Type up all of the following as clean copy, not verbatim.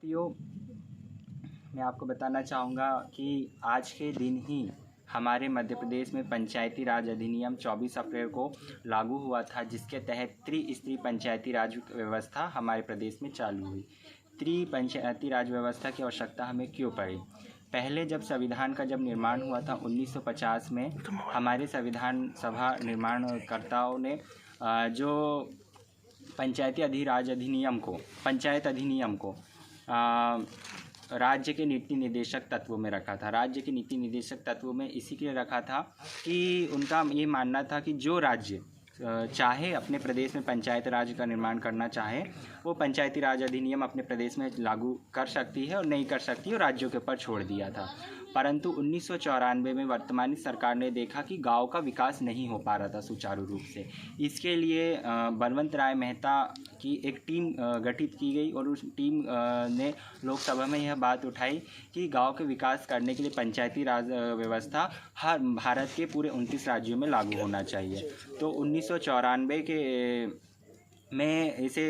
साथियों, मैं आपको बताना चाहूँगा कि आज के दिन ही हमारे मध्य प्रदेश में पंचायती राज अधिनियम 24 अप्रैल को लागू हुआ था, जिसके तहत त्रिस्तरीय पंचायती राज व्यवस्था हमारे प्रदेश में चालू हुई। पंचायती राज व्यवस्था की आवश्यकता हमें क्यों पड़ी? पहले जब संविधान का निर्माण हुआ था 1950 में, हमारे संविधान सभा निर्माणकर्ताओं ने जो पंचायत अधिनियम को राज्य के नीति निर्देशक तत्वों में रखा था। राज्य के नीति निर्देशक तत्वों में इसी के लिए रखा था कि उनका ये मानना था कि जो राज्य चाहे अपने प्रदेश में पंचायत राज का निर्माण करना चाहे, वो पंचायती राज अधिनियम अपने प्रदेश में लागू कर सकती है और नहीं कर सकती है, और राज्यों के ऊपर छोड़ दिया था। परंतु 1994 में वर्तमान सरकार ने देखा कि गांव का विकास नहीं हो पा रहा था सुचारू रूप से। इसके लिए बलवंत राय मेहता की एक टीम गठित की गई और उस टीम ने लोकसभा में यह बात उठाई कि गांव के विकास करने के लिए पंचायती राज व्यवस्था हर भारत के पूरे 29 राज्यों में लागू होना चाहिए। तो 1994 में इसे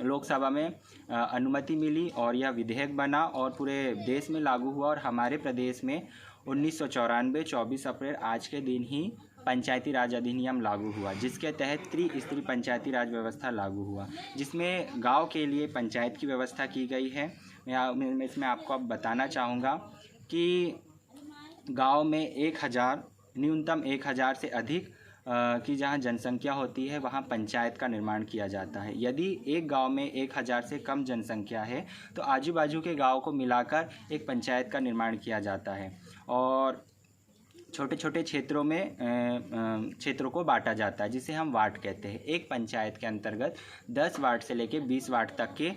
लोकसभा में अनुमति मिली और यह विधेयक बना और पूरे देश में लागू हुआ। और हमारे प्रदेश में 1994 24 अप्रैल आज के दिन ही पंचायती राज अधिनियम लागू हुआ, जिसके तहत त्रिस्तरीय पंचायती राज व्यवस्था लागू हुआ, जिसमें गांव के लिए पंचायत की व्यवस्था की गई है। मैं इसमें आपको अब बताना चाहूँगा कि गांव में न्यूनतम 1000 से अधिक की जहां जनसंख्या होती है वहां पंचायत का निर्माण किया जाता है। यदि एक गांव में 1000 से कम जनसंख्या है तो आजू बाजू के गांव को मिलाकर एक पंचायत का निर्माण किया जाता है और छोटे छोटे क्षेत्रों को बांटा जाता है, जिसे हम वार्ड कहते हैं। एक पंचायत के अंतर्गत 10 वार्ड से लेकर 20 वार्ड तक के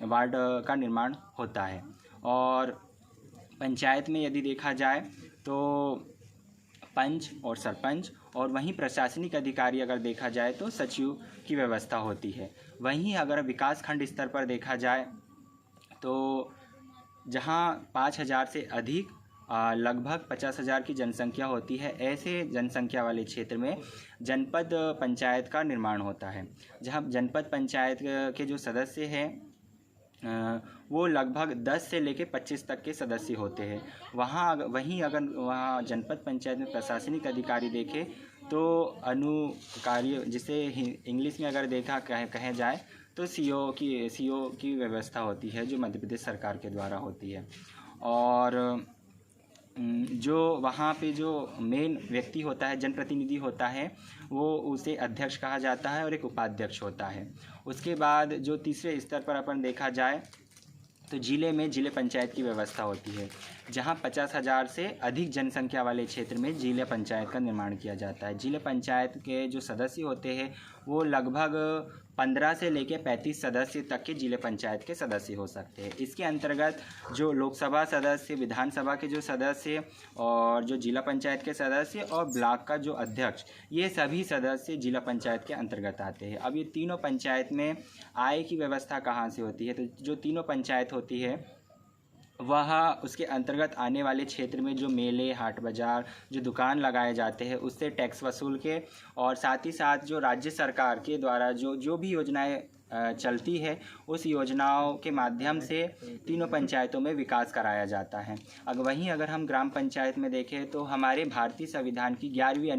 वार्ड का निर्माण होता है। और पंचायत में यदि देखा जाए तो पंच और सरपंच, और वहीं प्रशासनिक अधिकारी अगर देखा जाए तो सचिव की व्यवस्था होती है। वहीं अगर विकास खंड स्तर पर देखा जाए तो जहां 5000 से अधिक लगभग 50,000 की जनसंख्या होती है, ऐसे जनसंख्या वाले क्षेत्र में जनपद पंचायत का निर्माण होता है। जहां जनपद पंचायत के जो सदस्य हैं वो लगभग 10 से लेकर 25 तक के सदस्य होते हैं। वहीं अगर वहाँ जनपद पंचायत में प्रशासनिक अधिकारी देखें तो अनुकार्य, जिसे इंग्लिश में अगर कहे जाए तो सीओ की व्यवस्था होती है, जो मध्य प्रदेश सरकार के द्वारा होती है। और जो वहाँ पे जो मेन व्यक्ति होता है, जनप्रतिनिधि होता है, वो उसे अध्यक्ष कहा जाता है और एक उपाध्यक्ष होता है। उसके बाद जो तीसरे स्तर पर अपन देखा जाए तो जिले में जिले पंचायत की व्यवस्था होती है, जहां 50,000 से अधिक जनसंख्या वाले क्षेत्र में जिले पंचायत का निर्माण किया जाता है। जिले पंचायत के जो सदस्य होते हैं वो लगभग 15 से लेकर 35 सदस्य तक के जिले पंचायत के सदस्य हो सकते हैं। इसके अंतर्गत जो लोकसभा सदस्य, विधानसभा के जो सदस्य और जो जिला पंचायत के सदस्य और ब्लॉक का जो अध्यक्ष, ये सभी सदस्य जिला पंचायत के अंतर्गत आते हैं। अब ये तीनों पंचायत में आय की व्यवस्था कहाँ से होती है? तो जो तीनों पंचायत होती है वह उसके अंतर्गत आने वाले क्षेत्र में जो मेले, हाट बाज़ार, जो दुकान लगाए जाते हैं, उससे टैक्स वसूल के, और साथ ही साथ जो राज्य सरकार के द्वारा जो भी योजनाएं चलती है, उस योजनाओं के माध्यम से तीनों पंचायतों में विकास कराया जाता है। अगर हम ग्राम पंचायत में देखें तो हमारे भारतीय संविधान की 11वीं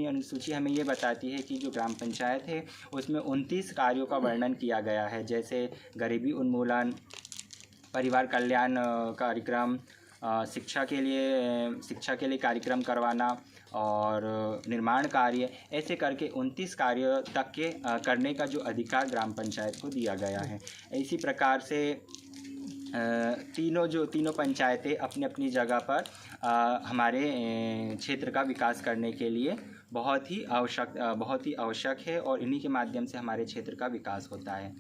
अनुसूची हमें ये बताती है कि जो ग्राम पंचायत है उसमें 29 कार्यों का वर्णन किया गया है, जैसे गरीबी उन्मूलन, परिवार कल्याण कार्यक्रम, शिक्षा के लिए कार्यक्रम करवाना और निर्माण कार्य, ऐसे करके 29 कार्य तक के करने का जो अधिकार ग्राम पंचायत को दिया गया है। इसी प्रकार से तीनों पंचायतें अपनी अपनी जगह पर हमारे क्षेत्र का विकास करने के लिए बहुत ही आवश्यक है, और इन्हीं के माध्यम से हमारे क्षेत्र का विकास होता है।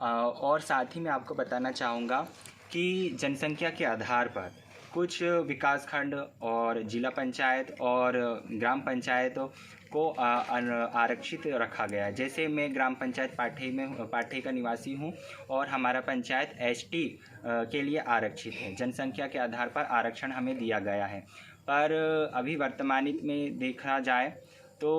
और साथ ही मैं आपको बताना चाहूँगा कि जनसंख्या के आधार पर कुछ विकासखंड और जिला पंचायत और ग्राम पंचायतों को आरक्षित रखा गया है। जैसे मैं ग्राम पंचायत पाठे का निवासी हूँ और हमारा पंचायत एसटी के लिए आरक्षित है। जनसंख्या के आधार पर आरक्षण हमें दिया गया है। पर अभी वर्तमान में देखा जाए तो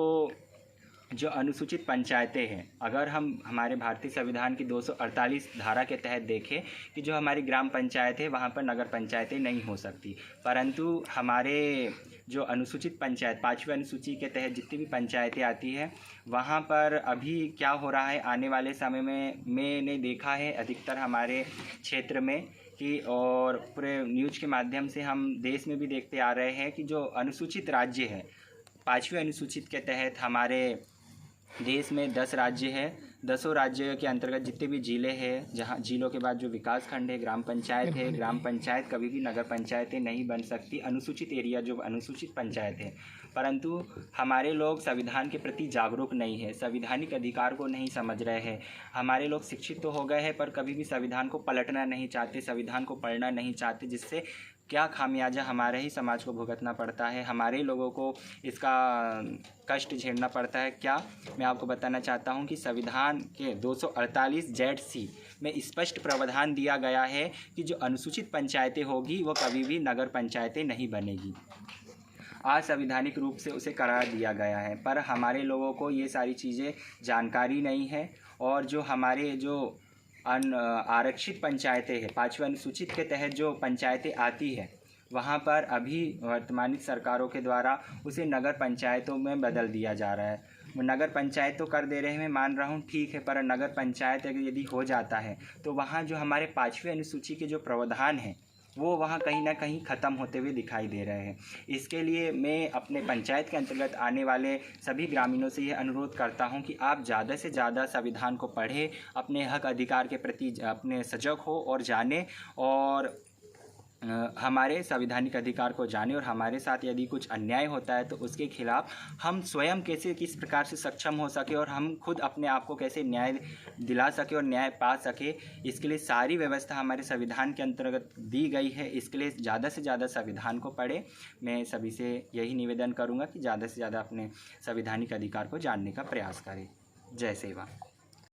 जो अनुसूचित पंचायतें हैं, अगर हम हमारे भारतीय संविधान की 248 धारा के तहत देखें कि जो हमारी ग्राम पंचायत है वहाँ पर नगर पंचायतें नहीं हो सकती, परंतु हमारे जो अनुसूचित पंचायत 5वीं अनुसूची के तहत जितनी भी पंचायतें आती हैं वहाँ पर अभी क्या हो रहा है, आने वाले समय में मैंने देखा है अधिकतर हमारे क्षेत्र में कि, और पूरे न्यूज़ के माध्यम से हम देश में भी देखते आ रहे हैं कि जो अनुसूचित राज्य है 5वीं अनुसूचित के तहत हमारे देश में 10 राज्य है। 10 राज्य के अंतर्गत जितने भी ज़िले हैं, जहाँ ज़िलों के बाद जो विकास खंड है, ग्राम पंचायत है, ग्राम पंचायत कभी भी नगर पंचायतें नहीं बन सकती, अनुसूचित एरिया जो अनुसूचित पंचायत है। परंतु हमारे लोग संविधान के प्रति जागरूक नहीं है, संवैधानिक अधिकार को नहीं समझ रहे हैं। हमारे लोग शिक्षित तो हो गए हैं पर कभी भी संविधान को पलटना नहीं चाहते, संविधान को पढ़ना नहीं चाहते, जिससे क्या खामियाजा हमारे ही समाज को भुगतना पड़ता है, हमारे लोगों को इसका कष्ट झेलना पड़ता है। क्या मैं आपको बताना चाहता हूं कि संविधान के 248 ZC में स्पष्ट प्रावधान दिया गया है कि जो अनुसूचित पंचायतें होगी वो कभी भी नगर पंचायतें नहीं बनेगी। असंवैधानिक रूप से उसे करार दिया गया है, पर हमारे लोगों को ये सारी चीज़ें जानकारी नहीं है। और जो हमारे जो आरक्षित पंचायतें हैं, 5वीं अनुसूचित के तहत जो पंचायतें आती है वहाँ पर अभी वर्तमान सरकारों के द्वारा उसे नगर पंचायतों में बदल दिया जा रहा है। नगर पंचायत तो कर दे रहे हैं, मैं मान रहा हूँ ठीक है, पर नगर पंचायत अगर यदि हो जाता है तो वहाँ जो हमारे 5वीं अनुसूची के जो प्रावधान हैं वो वहाँ कहीं ना कहीं ख़त्म होते हुए दिखाई दे रहे हैं। इसके लिए मैं अपने पंचायत के अंतर्गत आने वाले सभी ग्रामीणों से ये अनुरोध करता हूँ कि आप ज़्यादा से ज़्यादा संविधान को पढ़ें, अपने हक अधिकार के प्रति अपने सजग हो और जाने, और हमारे संवैधानिक अधिकार को जाने, और हमारे साथ यदि कुछ अन्याय होता है तो उसके खिलाफ हम स्वयं कैसे किस प्रकार से सक्षम हो सके और हम खुद अपने आप को कैसे न्याय दिला सके और न्याय पा सके, इसके लिए सारी व्यवस्था हमारे संविधान के अंतर्गत दी गई है। इसके लिए ज़्यादा से ज़्यादा संविधान को पढ़ें। मैं सभी से यही निवेदन करूँगा कि ज़्यादा से ज़्यादा अपने संवैधानिक अधिकार को जानने का प्रयास करें। जय सेवा।